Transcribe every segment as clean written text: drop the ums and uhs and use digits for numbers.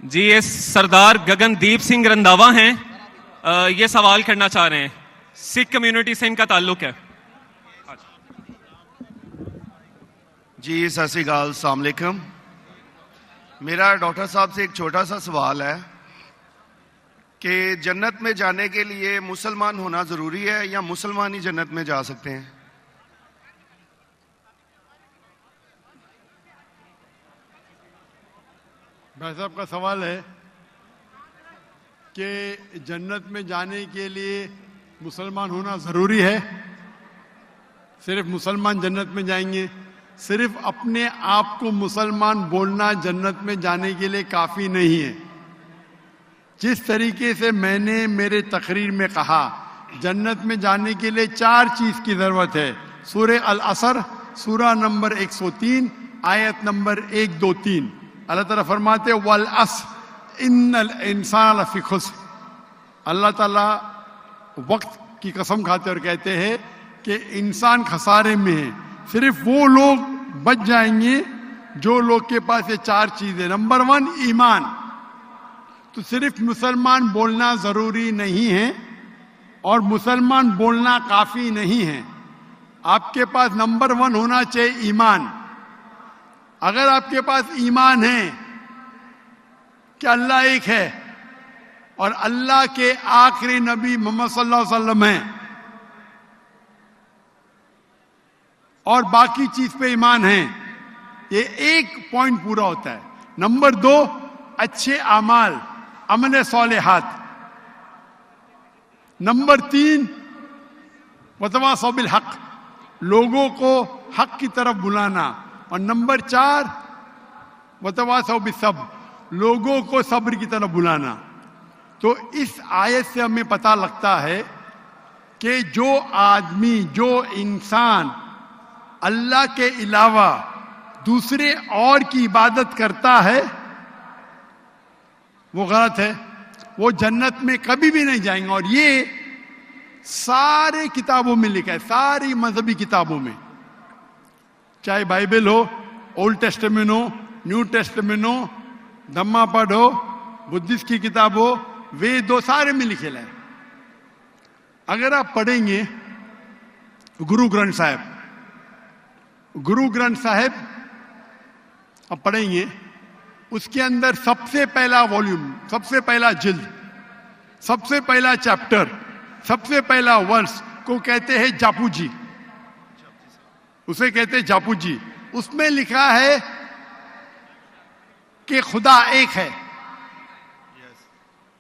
جی یہ سردار گگن دیپ سنگھ رنداوا ہیں، یہ سوال کرنا چاہ رہے ہیں، سکھ کمیونٹی سے ان کا تعلق ہے۔ جی ست سری اکال، السلام علیکم۔ میرا ڈاکٹر صاحب سے ایک چھوٹا سا سوال ہے کہ جنت میں جانے کے لیے مسلمان ہونا ضروری ہے یا مسلمان ہی جنت میں جا سکتے ہیں؟ بھائی صاحب کا سوال ہے کہ جنت میں جانے کے لیے مسلمان ہونا ضروری ہے؟ صرف مسلمان جنت میں جائیں گے؟ صرف اپنے آپ کو مسلمان بولنا جنت میں جانے کے لیے کافی نہیں ہے۔ جس طریقے سے میں نے میرے تقریر میں کہا، جنت میں جانے کے لیے 4 چیز کی ضرورت ہے۔ سورہ العصر، سورہ نمبر 103، آیت نمبر 1، 2، 3۔ اللہ تعالیٰ فرماتے والعصر ان الانسان لفی خسر۔ اللہ تعالیٰ وقت کی قسم کھاتے اور کہتے ہیں کہ انسان خسارے میں ہے۔ صرف وہ لوگ بچ جائیں گے جو لوگ کے پاس یہ 4 چیزیں۔ نمبر 1 ایمان۔ تو صرف مسلمان بولنا ضروری نہیں ہے اور مسلمان بولنا کافی نہیں ہے۔ آپ کے پاس نمبر 1 ہونا چاہیے ایمان۔ اگر آپ کے پاس ایمان ہے کہ اللہ ایک ہے اور اللہ کے آخری نبی محمد صلی اللہ علیہ وسلم ہیں اور باقی چیز پہ ایمان ہے، یہ ایک پوائنٹ پورا ہوتا ہے۔ نمبر 2 اچھے اعمال، عمل صالحات۔ نمبر 3 وتواصوا بالحق، لوگوں کو حق کی طرف بلانا۔ اور نمبر 4 وتواصوا بالصبر، لوگوں کو صبر کی طرف بلانا۔ تو اس آیت سے ہمیں پتہ لگتا ہے کہ جو آدمی، جو انسان اللہ کے علاوہ دوسرے اور کی عبادت کرتا ہے وہ غلط ہے، وہ جنت میں کبھی بھی نہیں جائیں گے۔ اور یہ سارے کتابوں میں لکھا ہے، ساری مذہبی کتابوں میں، چاہے بائبل ہو، اولڈ ٹیسٹمنٹ ہو، نیو ٹیسٹمنٹ ہو، دھما پڑھ ہو، بدھسٹ کی کتاب ہو، وید ہو، سارے میں لکھے ہے۔ اگر آپ پڑھیں گے گرو گرنتھ صاحب، گرو گرنتھ صاحب آپ پڑھیں گے، اس کے اندر سب سے پہلا والیوم، سب سے پہلا جلد، سب سے پہلا چیپٹر، سب سے پہلا ورس کو کہتے ہیں جاپو جی، اسے کہتے ہیں جاپو جی۔ اس میں لکھا ہے کہ خدا ایک ہے،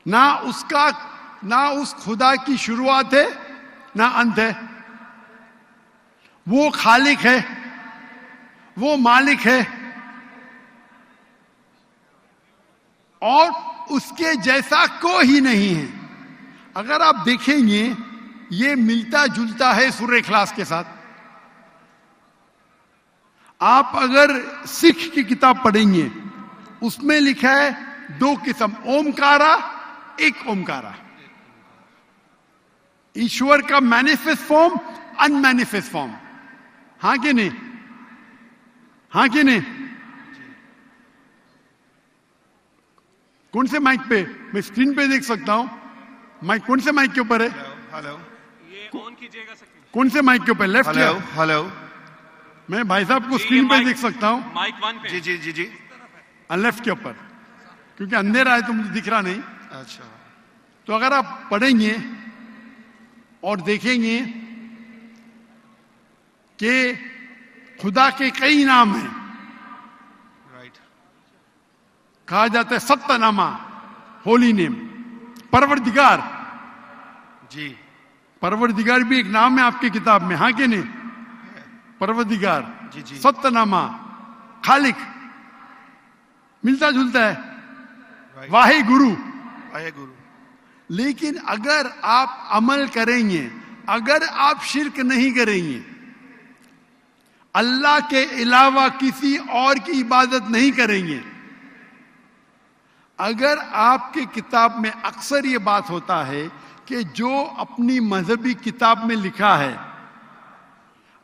نہ اس خدا کی شروعات ہے نہ انت ہے۔ وہ خالق ہے، وہ مالک ہے، اور اس کے جیسا کوئی نہیں ہے۔ اگر آپ دیکھیں گے یہ ملتا جلتا ہے سورہ اخلاص کے ساتھ۔ آپ اگر سکھ کی کتاب پڑھیں گے اس میں لکھا ہے 2 قسم، اومکارا، ایک اومکارا، ایشور کا مینیفیسٹ فارم، ان مینیفیسٹ فارم۔ ہاں کہ نہیں؟ ہاں کہ نہیں؟ کون سے مائک پہ؟ میں اسکرین پہ دیکھ سکتا ہوں مائک، کون سے مائک کے اوپر ہے؟ ہلو، یہ آن کیجئے گا سکتے کون سے مائک کے اوپر؟ لیفٹ یا ہلو، میں بھائی صاحب کو اسکرین پہ دیکھ سکتا ہوں؟ مائک 1 پہ۔ جی جی جی جی، لیفٹ کے اوپر، کیونکہ اندھیرا ہے تو مجھے دکھ رہا نہیں۔ اچھا، تو اگر آپ پڑھیں گے اور دیکھیں گے کہ خدا کے کئی نام ہیں، رائٹ، کہا جاتا ہے ستہ نامہ، ہولی نیم، پروردگار۔ جی پروردگار بھی ایک نام ہے آپ کی کتاب میں، ہاں کہ نہیں؟ پروردگار، جی جی، ستہ نامہ، خالق، ملتا جلتا ہے، واہے گرو۔ آئے گرو۔ لیکن اگر آپ عمل کریں گے، اگر آپ شرک نہیں کریں گے، اللہ کے علاوہ کسی اور کی عبادت نہیں کریں گے، اگر آپ کی کتاب میں اکثر یہ بات ہوتا ہے کہ جو اپنی مذہبی کتاب میں لکھا ہے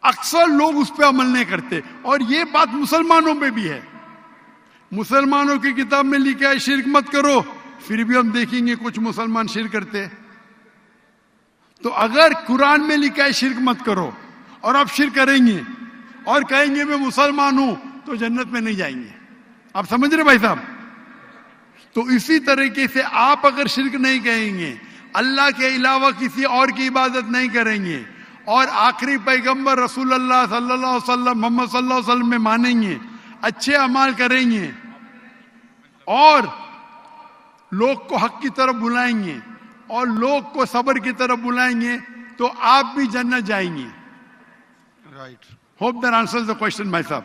اکثر لوگ اس پہ عمل نہیں کرتے، اور یہ بات مسلمانوں میں بھی ہے۔ مسلمانوں کی کتاب میں لکھا ہے شرک مت کرو, پھر بھی ہم دیکھیں گے کچھ مسلمان شرک کرتے. تو اگر قرآن میں لکھا ہے شرک مت کرو اور آپ شرک کریں گے اور کہیں گے میں مسلمان ہوں, تو جنت میں نہیں جائیں گے. آپ سمجھ رہے بھائی صاحب؟ تو اسی طریقے سے آپ اگر شرک نہیں کہیں گے, اللہ کے علاوہ کسی اور کی عبادت نہیں کریں گے, اور آخری پیغمبر رسول اللہ صلی اللہ علیہ وسلم محمد صلی اللہ علیہ وسلم میں مانیں گے, اچھے اعمال کریں گے, اور لوگ کو حق کی طرف بلائیں گے اور لوگ کو صبر کی طرف بلائیں گے, تو آپ بھی جنت جائیں گے. Right. Hope that answers the question, my sir.